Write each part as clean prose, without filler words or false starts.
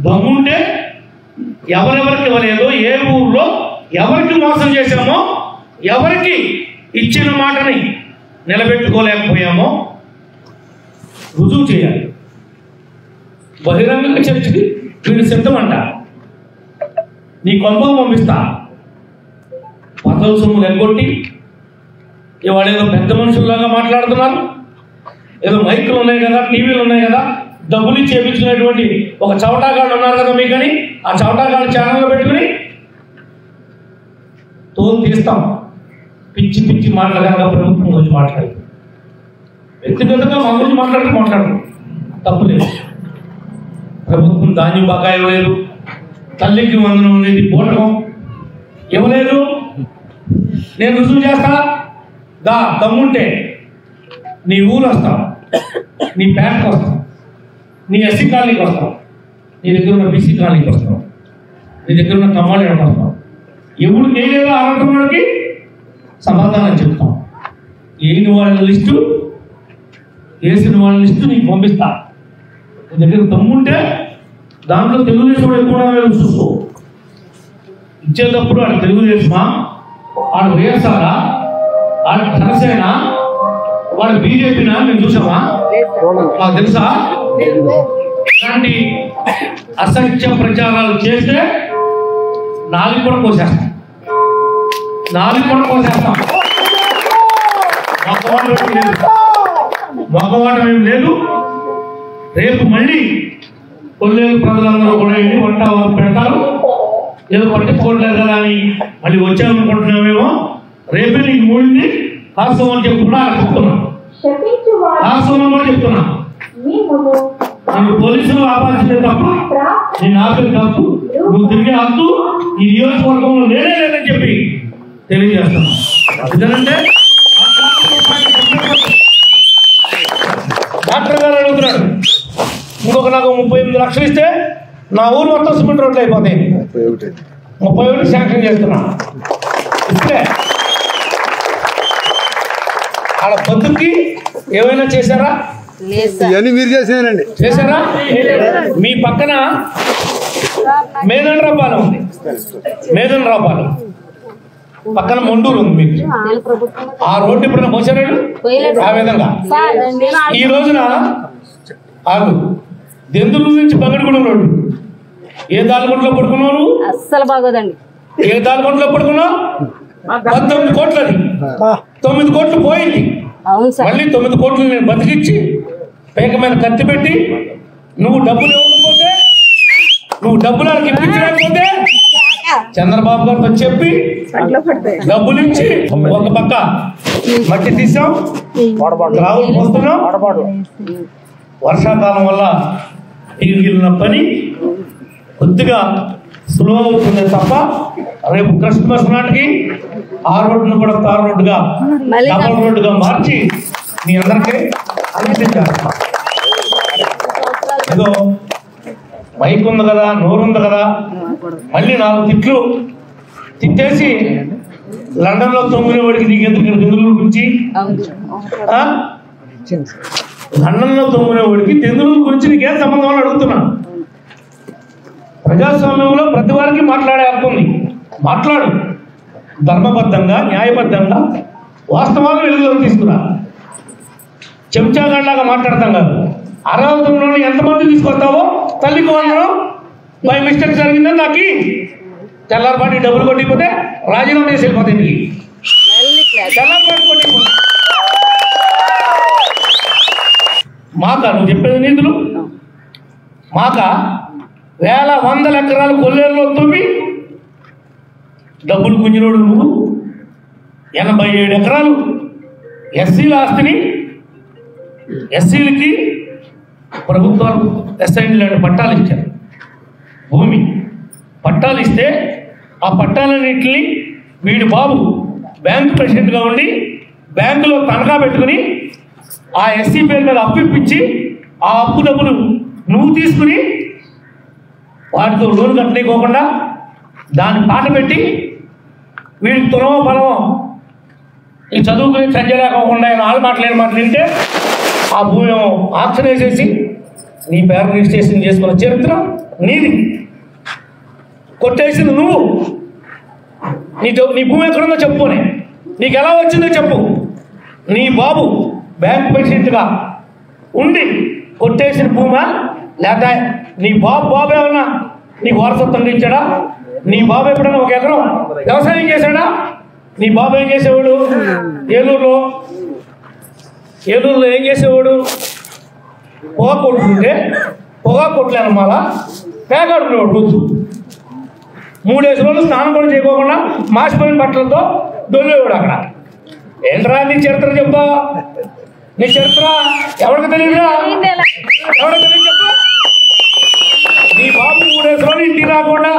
దమ్ముంటే ఎవరెవరికి ఇవ్వలేదో, ఏ ఊర్లో ఎవరికి మోసం చేశామో, ఎవరికి ఇచ్చిన మాటని నిలబెట్టుకోలేకపోయామో రుజువు చేయాలి. బహిరంగ చర్చకి వీళ్ళు సిద్ధమంట. నీ కొంప పంపిస్తా, పదవుల సొమ్ములు ఎగ్గొట్టి ఇవాళ ఏదో పెద్ద మనుషుల్లాగా మాట్లాడుతున్నారు. ఏదో మైకులు ఉన్నాయి కదా, టీవీలు ఉన్నాయి కదా, డబ్బులు చేపించినటువంటి ఒక చవటాగాళ్ళు ఉన్నారు కదా మీకని, ఆ చవటాగాళ్ళు ఛానల్లో పెట్టుకుని తోలు తీస్తాం. పిచ్చి పిచ్చి మాటలు కనుక ప్రభుత్వం గురించి మాట్లాడు, వ్యక్తిగతంగా మా గురించి మాట్లాడు తప్పులేదు. ప్రభుత్వం ధాన్యం బాగా ఇవ్వలేదు, తల్లికి వందనం అనేది పోవటం ఇవ్వలేదు. నేను రుజువు చేస్తా, దమ్ముంటే నీ ఊరు వస్తాం, నీ పేటకు వస్తాం, నీ ఎస్సీ కాలనీకి వస్తాం, నీ దగ్గర ఉన్న బీసీ కాలనీకి వస్తాం, నీ దగ్గర ఉన్న కమ్మాళ్ళకి వస్తాం. ఎవరికి ఏం లేదో అనంటున్నాడికి సమాధానం చెప్తాం. ఏని వాళ్ళ లిస్టు, వేసిన వాళ్ళ లిస్టు నీకు పంపిస్తా. నీ దగ్గర దమ్ముంటే దాంట్లో తెలుగుదేశం ఎక్కువ చూస్తూ ఇచ్చేటప్పుడు ఆడ తెలుగుదేశమా, ఆడ వైఎస్ఆరా, ఆడ జనసేన, వాడు బీజేపీనా మేము చూసామా? మాకు తెలుసా? ఇలాంటి అసత్య ప్రచారాలు చేస్తే నాలుగు కూడా కోసేస్తాం. మగవాటం ఏం లేదు. రేపు మళ్ళీ కొల్లేరు ప్రజలందరూ కూడా వెళ్ళి వంట పెడతారు. ఏదో పట్టించుకోవట్లేదు కదా అని మళ్ళీ వచ్చామనుకుంటున్నామేమో. రేపే నీకు మూడింది కాస్తమని చెప్పుకున్నా చెప్తున్నాను, కాస్తమని కూడా చెప్తున్నా. నేను పోలీసులు ఆపాల్సిందే తప్ప నేను ఆపేది తప్పు. నువ్వు తిరిగే హక్కు ఈ నియోజకవర్గంలో లేదని చెప్పి తెలియజేస్తున్నా. ఎందుకంటే డాక్టర్ గారు అడుగుతున్నాడు, ఇంకొక నాకు 38 లక్షలు ఇస్తే నా ఊరు మొత్తం సిమెంట్ రోడ్లు అయిపోతాయి. 31 శాంక్షన్ చేస్తున్నా. ఇస్తే ఆడ బతుకి ఏమైనా చేశారా? మీరు చేసారండి. చేశారా? మీ పక్కన మేదన్ రాపాలు ఉంది, మేదన్ రాపాలు పక్కన మొండూరు ఉంది మీకు. ఆ రోడ్డు ఇప్పుడు పోసాడు. ఆ విధంగా ఈ రోజున ఆగు దెందులూరు నుంచి బంగడిగూడెం రోడ్డు ఏ దాల్గొండలో పడుకున్నావు? అస్సలు బాగోదండి. ఏ దాల్గొండలో పడుకున్నావు? 19 కోట్లది. 9 కోట్లు పోయింది. మళ్ళీ 9 కోట్లు నేను బతికిచ్చి పేక మీద కత్తి పెట్టి నువ్వు డబ్బులు ఇవ్వకపోతే, నువ్వు డబ్బులు వాళ్ళకి ఇప్పించలేకపోతే చంద్రబాబు గారితో చెప్పి డబ్బులు ఇచ్చి ఒక పక్క మట్టి తీసాం, గ్రావులు పోస్తున్నాం. వర్షాకాలం వల్ల మిగిలిన పని కొద్దిగా స్లో అవుతుంది తప్ప రేపు క్రిస్మస్ నాటికి ఆ రోడ్డును కూడా తార్ రోడ్డుగా, డబల్ రోడ్డుగా మార్చి మీ అందరికీ అందించారు. ఏదో మైక్ ఉంది కదా, నోరు ఉంది కదా, మళ్ళీ 4 తిట్లు తిట్టేసి లండన్లో తొమ్మిదివాడికి నీకెందుకు దెందులూరు గురించి, లండన్లో తొమ్మిదివాడికి దెందులూరు గురించి నీకేం సంబంధం అని అడుగుతున్నా. ప్రజాస్వామ్యంలో ప్రతి వారికి మాట్లాడే హక్కు ఉంది. మాట్లాడు, ధర్మబద్ధంగా, న్యాయబద్ధంగా వాస్తవాలు వెలుగులోకి తీసుకురా. చెంచాగాళ్ళలాగా మాట్లాడతాం కాదు. అరావతంలో ఎంతమంది తీసుకొస్తావో తల్లికి వందనం బై మిస్టేక్ జరిగిందని నాకు తెల్లారిపాటి డబ్బులు కొట్టిపోతే రాజీనామా చేసి వెళ్ళిపోతాయి. తెల్లారిపాటి కొట్టిపోతే మాక నువ్వు చెప్పేది నీతులు మాక వేల వందల ఎకరాలు కొల్లేరులో తవ్వి డబ్బులు గుంజినోడు నువ్వు. 87 ఎకరాలు ఎస్సీల ఆస్తిని ఎస్సీలకి ప్రభుత్వాలు ఎస్ఐన్లు పట్టాలు ఇచ్చారు. భూమి పట్టాలు ఇస్తే ఆ పట్టాలన్నింటినీ వీడి బాబు బ్యాంకు ప్రెసిడెంట్గా ఉండి బ్యాంకులో తనఖా పెట్టుకుని ఆ ఎస్సీ పేరు మీద అప్పు ఇప్పించి ఆ అప్పు డబ్బులు నువ్వు తీసుకుని వాటితో లోన్ కట్టలేకోకుండా దాన్ని పాట పెట్టి వీడికి తులమో పొలమో ఈ చదువుకుని చంచలేకోకుండా ఆయన ఆలు మాటలేని మాటలు వింటే ఆ భూమి ఆక్షన్ వేసేసి నీ పేరు రిజిస్ట్రేషన్ చేసుకున్న చరిత్ర నీది, కొట్టేసింది నువ్వు. నీ భూమి ఎక్కడుందో చెప్పుకోని, నీకు ఎలా వచ్చిందో చెప్పు. నీ బాబు బ్యాంక్ ప్రెసిడెంట్గా ఉండి కొట్టేసిన భూమా, లేదా నీ బాబు ఏమన్నా నీకు వారసత్వంగా ఇచ్చాడా? నీ బాబు ఎప్పుడన్నా 1 ఎకరం వ్యవసాయం చేశాడా? నీ బాబు ఏం చేసేవాడు? ఏలూరులో ఏం చేసేవాడు? పొగ కొట్టుకుంటే పొగ కొట్టలేను మళ్ళా పేకాడుకునేవాడు. రోజు 3 రోజులు స్నానం కూడా చేయకోకుండా మాసిపోయిన బట్టలతో దొల్లేవాడు అక్కడ. ఏంట్రా నీ చరిత్ర చెప్తా? నీ చరిత్ర ఎవరికి తెలియదురా? ఎవరికి తెలియదు చెప్పు. నీ బాబు 3 రోజులు ఇంటికి రాకుండా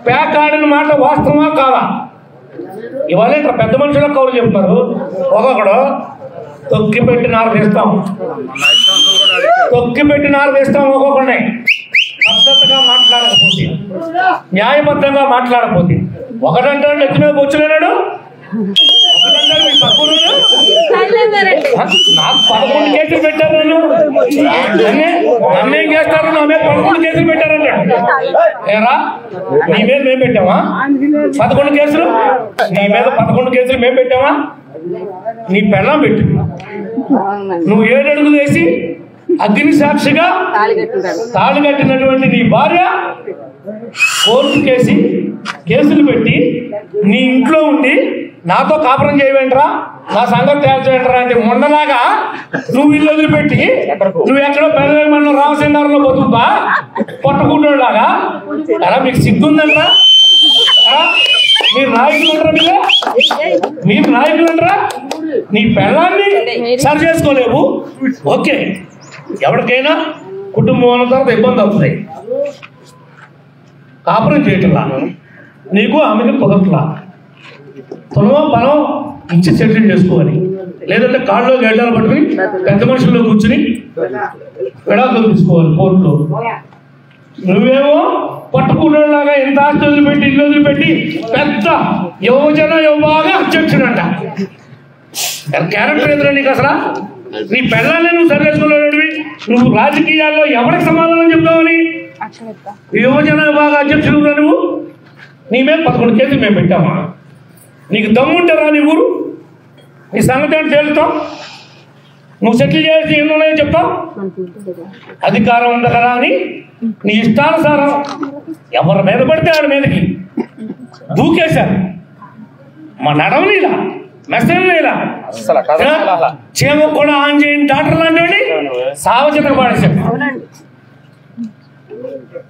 పేకాడిన మాట వాస్తవమా కాదా? ఇవాళ పెద్ద మనుషులకు కౌలు చెప్తారు. ఒక్కొక్కడు తొక్కి పెట్టి నారు తీస్తాం, ఒక్కొక్కడే పద్ధతిగా మాట్లాడకపోతే, న్యాయబద్ధంగా మాట్లాడకపోతే. ఒకటంటాడు ఎత్తి మీద కూర్చోలేనాడు, ఒకటంటాడు మీ పక్కన నాకు 11 కేసులు పెట్టారు. నన్నేం చేస్తారు? నా మీద 11 కేసులు పెట్టారన్నాడు. ఏరా నీ మీద మేము పెట్టామా 11 కేసులు? నీ మీద 11 కేసులు మేము పెట్టామా? నీ పెళ్ళం పెట్టు. నువ్వు 7 అడుగులు వేసి అగ్ని సాక్షిగా తాళి కట్టినటువంటి నీ భార్య కోర్టు కేసులు పెట్టి నీ ఇంట్లో ఉండి నాతో కాపురం చేయవేంట్రా, నా సంగతి తేల్చేంట్రా అంటే మొన్నలాగా నువ్వు ఇల్లు వదిలిపెట్టి నువ్వు ఎక్కడో పెద్దమండలం రామచంద్రంలో బతుకుతా పొట్టకుంటోలాగా. అలా మీకు సిగ్గుందంట్రా? మీరు నాయకులంటరా? నీ పెళ్ళాన్ని సరి చేసుకోలేవు. ఓకే, ఎవరికైనా కుటుంబం అన్న తర్వాత ఇబ్బంది అవుతుంది. కాపురం చేయటంలా నీకు ఆమెకు కుదరట్లా, పొలం బలం ఇచ్చి సెటిల్ చేసుకోవాలి. లేదంటే కాళ్ళలో గడ్డాలు పట్టుకుని పెద్ద మనుషుల్లో కూర్చుని విడాకులు తీసుకోవాలి కోర్టులో. నువ్వేమో పట్టుకునేలాగా ఎంత ఆస్తి వదిలిపెట్టి ఇల్లు వదిలిపెట్టి పెద్ద యువజన విభాగ అధ్యక్షుడంట. క్యారెక్టర్ ఎదురా నీకు అసలు? నీ పెళ్ళాన్ని నువ్వు సరిచేసుకోలేడివి. నువ్వు రాజకీయాల్లో ఎవరికి సమాధానం చెప్తావని యువజన విభాగ అధ్యక్షుడుగా నువ్వు. నీ మీద 11 కేసులు మేము పెట్టామా? నీకు దమ్ముంటారా? నీ ఊరు నీ సంగతి ఏంటి తేలుతాం? నువ్వు సెటిల్ చేసి ఎన్ని ఉన్నాయో చెప్తావు. అధికారం ఉంది కదా అని నీ ఇష్టానుసారం ఎవరి మీద పడితే ఆడి మీదకి దూకేశారు. మా నడవలేదా, మెసేజ్లేదా, చేమ కూడా ఆన్ చేయని డాక్టర్ లాంటి సావచిత పాడేశాడు.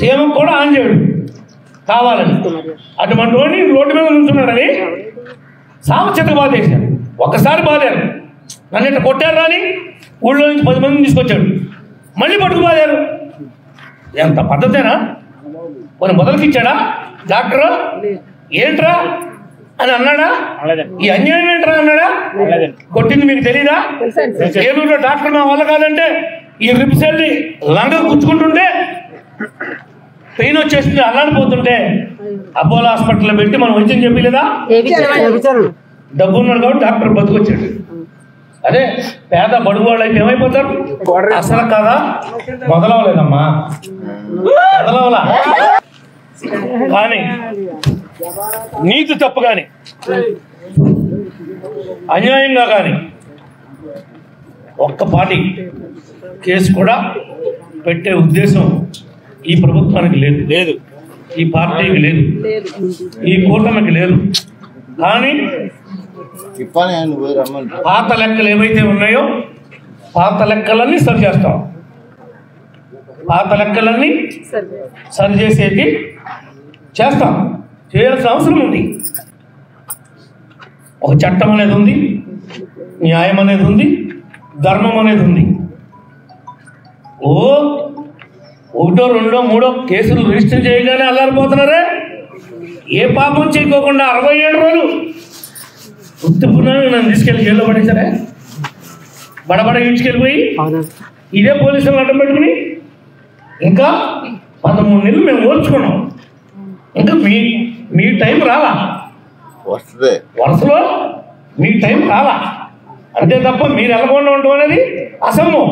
చేమ కూడా ఆన్ చేయడు కావాలని అటువంటి వాడిని రోడ్డు మీద ఉంటున్నాడని సావచిత బాధేశాడు. ఒక్కసారి బాధారు, నన్ను ఇట్లా కొట్టారు అని ఊళ్ళో నుంచి 10 మందిని తీసుకొచ్చాడు. మళ్ళీ పట్టుకు బాధారు. ఎంత పద్ధతేనా? కొన్ని మొదలుకిచ్చాడా డాక్టర్? ఏంట్రా అని అన్నాడా? ఈ అన్యాయం ఏంట్రా అన్నాడా? కొట్టింది మీకు తెలీదా? ఏలూరులో డాక్టర్ మా వల్ల కాదంటే ఈ రిప్స్ వెళ్ళి లంగ గుచ్చుకుంటుంటే పెయిన్ వచ్చేసింది, అల్లాడిపోతుంటే అపోలో హాస్పిటల్లో పెట్టి మనం వైద్యం చెప్పలేదా? డబ్బు ఉన్నాడు కాబట్టి డాక్టర్ బతుకొచ్చాడు. అదే పేద బడుగు వాళ్ళు అయితే ఏమైపోతారు? అసలు కదా మొదలవలేదమ్మా, మొదలవలా. కానీ నీతి తప్పు కానీ అన్యాయంగా కానీ ఒక్క పార్టీ కేసు కూడా పెట్టే ఉద్దేశం ఈ ప్రభుత్వానికి లేదు, ఈ పార్టీకి లేదు, ఈ కూటమికి లేదు. కానీ పాత లెక్కలు ఏవైతే ఉన్నాయో పాత లెక్కలన్నీ సరి చేస్తాం. పాత లెక్కలన్నీ సరి చేసేది చేస్తాం. చేయాల్సిన అవసరం ఉంది. ఒక చట్టం అనేది ఉంది, న్యాయం అనేది ఉంది, ధర్మం అనేది ఉంది. 1, 2, 3 కేసులు రిజిస్టర్ చేయగానే అల్లారిపోతున్నారే. ఏ పాపం చేయకోకుండా 67 రోజులు ఉత్తుకున్నాను నన్ను తీసుకెళ్ళి జైల్లో పడేశారే. బడబడ ఈడ్చుకెళ్ళిపోయి ఇదే పోలీసులను అడ్డం పెట్టుకుని ఇంకా 13 నెలలు మేము ఓర్చుకున్నాం. ఇంకా మీ టైం రాలా, వరుసలో మీ టైం రాలా. అంతే తప్ప మీరు వెళ్ళకుండా ఉండడం అనేది అసంభవం.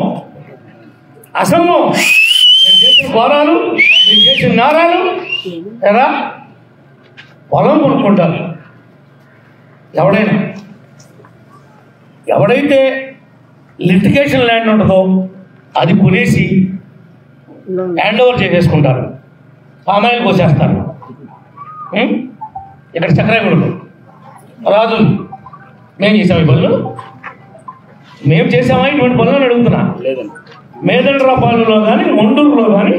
చేసిన ఘోరాలు, మీరు చేసిన నేరాలు ఎలా పొలం కొనుక్కుంటారు. ఎవడైతే లిటిగేషన్ ల్యాండ్ ఉంటుందో అది కొనేసి హ్యాండ్ ఓవర్ చేసేసుకుంటారు, పామాయిల్ కోసేస్తారు. ఇక్కడ చక్రాయకుడు రాజు మేము చేసాము ఈ పనులు, మేము చేసామా ఇటువంటి పనులు అడుగుతున్నా. మేదండ్రపాలెంలో కానీ ఒండూరులో కానీ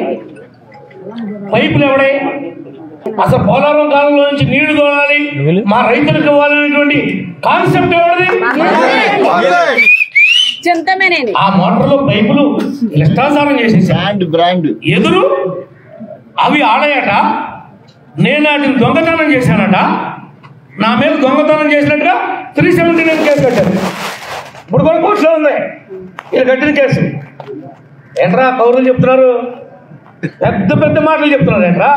పైపులు ఎవడే, అసలు పోలవరం కాలంలో నుంచి నీళ్లు తోడాలి, మా రైతులకు ఇవ్వాలనేటువంటి కాన్సెప్ట్ ఎవరిది? ఆ మోటార్లో పైపులు ఇష్టాసారం చేసేసి ఎదురు అవి ఆడయట. నేను వాటిని దొంగతనం చేశానట, నా మీద దొంగతనం చేసినట్టుగా 379 కేసు కట్టారు. ఇప్పుడు కూడా కోర్టులో ఉంది ఇది కట్టిన కేసు. ఏంట్రా కౌరులు చెప్తున్నారు, పెద్ద పెద్ద మాటలు చెప్తున్నారు. ఏంట్రా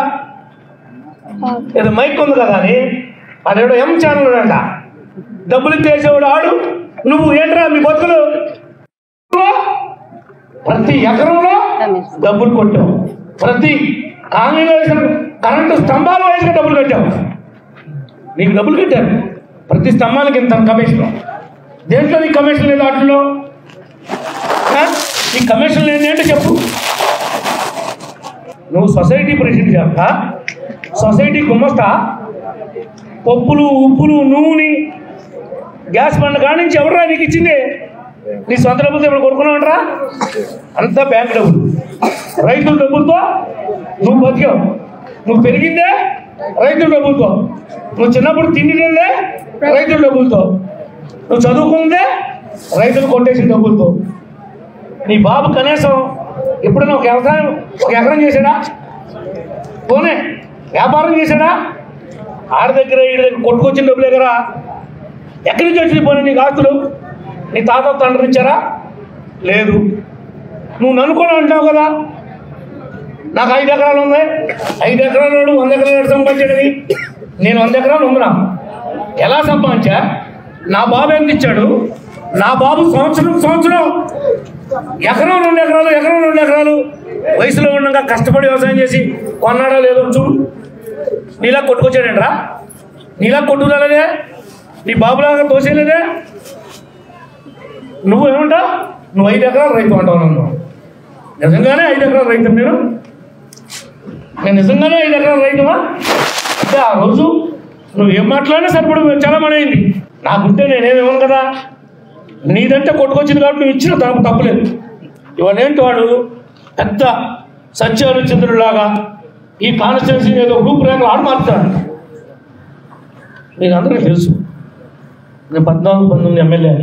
ఇది మైక్ ఉంది కదా అని అదేడో ఎం ఛానల్ అంట, డబ్బులు ఇచ్చేసేవాడు ఆడు. నువ్వు ఏంట్రా మీ బతుకులు ప్రతి ఎకరంలో డబ్బులు కొట్టావు, ప్రతి కాలనీలో వేసిన కరెంటు స్తంభాల వయసుగా డబ్బులు కట్టావు. నీకు డబ్బులు కట్టారు ప్రతి స్తంభాలకి ఇంత కమిషన్. దేంట్లో నీకు కమిషన్ లేదు? వాటిలో నీ కమిషన్ లేని అంటే చెప్పు. నువ్వు సొసైటీ ప్రెసిడెంట్ చేస్తా, సొసైటీ గుమ్మస్తా, పప్పులు ఉప్పులు నూనె గ్యాస్ బండ్ కాడి నుంచి ఎవరురా నీకు ఇచ్చింది? నీ సొంత డబ్బులతో ఇప్పుడు కొనుక్కున్నావుంటరా? అంతా బ్యాంక్ డబ్బులు, రైతుల డబ్బులతో నువ్వు బతికావు. నువ్వు పెరిగిందే రైతుల డబ్బులతో, నువ్వు చిన్నప్పుడు తిండి తిందే రైతుల డబ్బులతో, నువ్వు చదువుకుందే రైతులు కొట్టేసిన డబ్బులతో. నీ బాబు కనీసం ఎప్పుడైనా ఒక వ్యవసాయం ఒక ఎకరం చేశాడా? పోనే వ్యాపారం చేశాడా? ఆడి దగ్గర ఈడి దగ్గర కొట్టుకొచ్చిన డబ్బులు దగ్గర ఎక్కడి నుంచి వచ్చింది? పోనీ నీకు ఆస్తులు నీ తాత తండ్రి ఇచ్చారా? లేదు. నువ్వు నన్ను కూడా అంటావు కదా, నాకు 5 ఎకరాలు ఉన్నాయి, 5 ఎకరాలు 100 ఎకరాలు సంపాదించాడని. నేను 100 ఎకరాలు ఉందా? ఎలా సంపాదించా? నా బాబు ఎంత ఇచ్చాడు? నా బాబు సంవత్సరం ఎకరం 2 ఎకరాలు వయసులో ఉండగా కష్టపడి వ్యవసాయం చేసి కొన్నాడా లేదో చూడు. నీలా కొట్టుకొచ్చాడంట్రా, నీలా కొట్టుకురాలేదే, నీ బాబులాగా తోసేయలేదే. నువ్వు ఏమంటావు? నువ్వు 5 ఎకరాలు రైతు అంటావు. నన్ను నిజంగానే 5 ఎకరాలు రైతు నేను నిజంగానే 5 ఎకరాలు రైతుమా అంటే ఆ రోజు నువ్వు ఏం మాట్లాడినా సరిపడు చాలా మనైంది. నాకుంటే నేనేమేమను కదా, నీదంటే కొట్టుకొచ్చింది కాబట్టి నువ్వు ఇచ్చిన తనకు తప్పలేదు. ఇవాళ ఏంటి వాడు పెద్ద సత్యహరిశ్చంద్రులాగా ఈ కాన్స్టిట్యున్సీ ఏదో రూపురేఖలు ఆడు మారుతాడు. మీకు అందరికీ తెలుసు, నేను 14-19 ఎమ్మెల్యే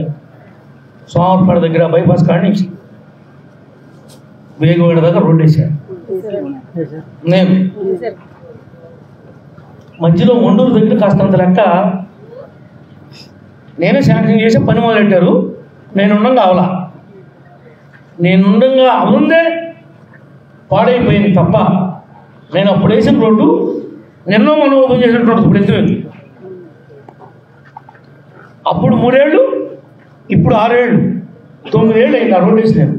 సోమవారపేట దగ్గర బైపాస్ కాడి నుంచి వేగవాడ దాకా రోడ్డు వేసాను. నేను మధ్యలో ఒండూరు దగ్గర కాస్తంత లెక్క నేనే శాంక్షన్ చేసి పని మొదలెట్టారు. నేనుండగా అవలా, నేనుండగా అవుందే పాడైపోయింది తప్ప నేను అప్పుడు వేసిన రోడ్డు నిన్న మనం ఓపెన్ చేసినట్టు ఇప్పుడు ఎందుకు? అప్పుడు 3 ఏళ్ళు, ఇప్పుడు 6 ఏళ్ళు, 9 ఏళ్ళు అయింది ఆ రోడ్డు వేసి. నేను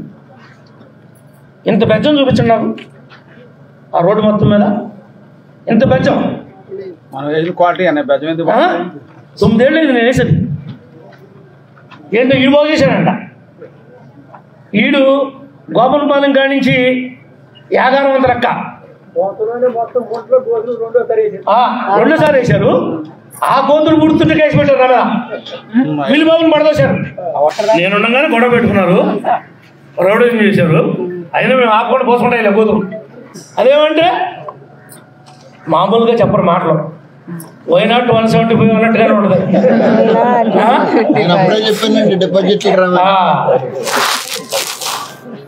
ఇంత బెచ్చం చూపించండి నాకు ఆ రోడ్డు మొత్తం మీద, ఇంత బెచ్చం. మనం వేసిన క్వాలిటీ అనే బెచ్చం ఎందుకు? 9 ఏళ్ళు అయింది నేను వేసేది. ఏంటో ఈడు బాగు చేశాడంట. ఈడు గోపనపాలెం కాడి నుంచి యాగారం వంద లెక్క రెండోసారి వేశారు. ఆ కోతులు గుర్తుంటే కేసు పెట్టారు కదా, వీళ్ళు బాబుని పడదోశారు. నేనుండగానే గొడవ పెట్టుకున్నారు, రౌడీజం చేశారు. అయినా మేము ఆకుండా పోసుకుంటా ఇలా కోతులు. అదేమంటే మామూలుగా చెప్పరు మాటలు, వైనాట్ 175 అన్నట్టుగానే ఉండదు.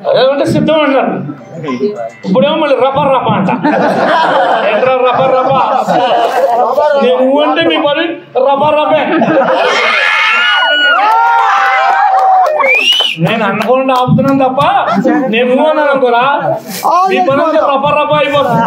అదేమంటే సిద్ధం అంటారు. ఇప్పుడేమో మళ్ళీ రపా అంట. ఏంట్రా రపా? నువ్వు అంటే మీ పని రపే. నేను అనకుండా ఆపుతున్నాను తప్ప నేను నువ్వు అన్నాను అనుకోరా, నీ పని రపా అయిపోతుంది.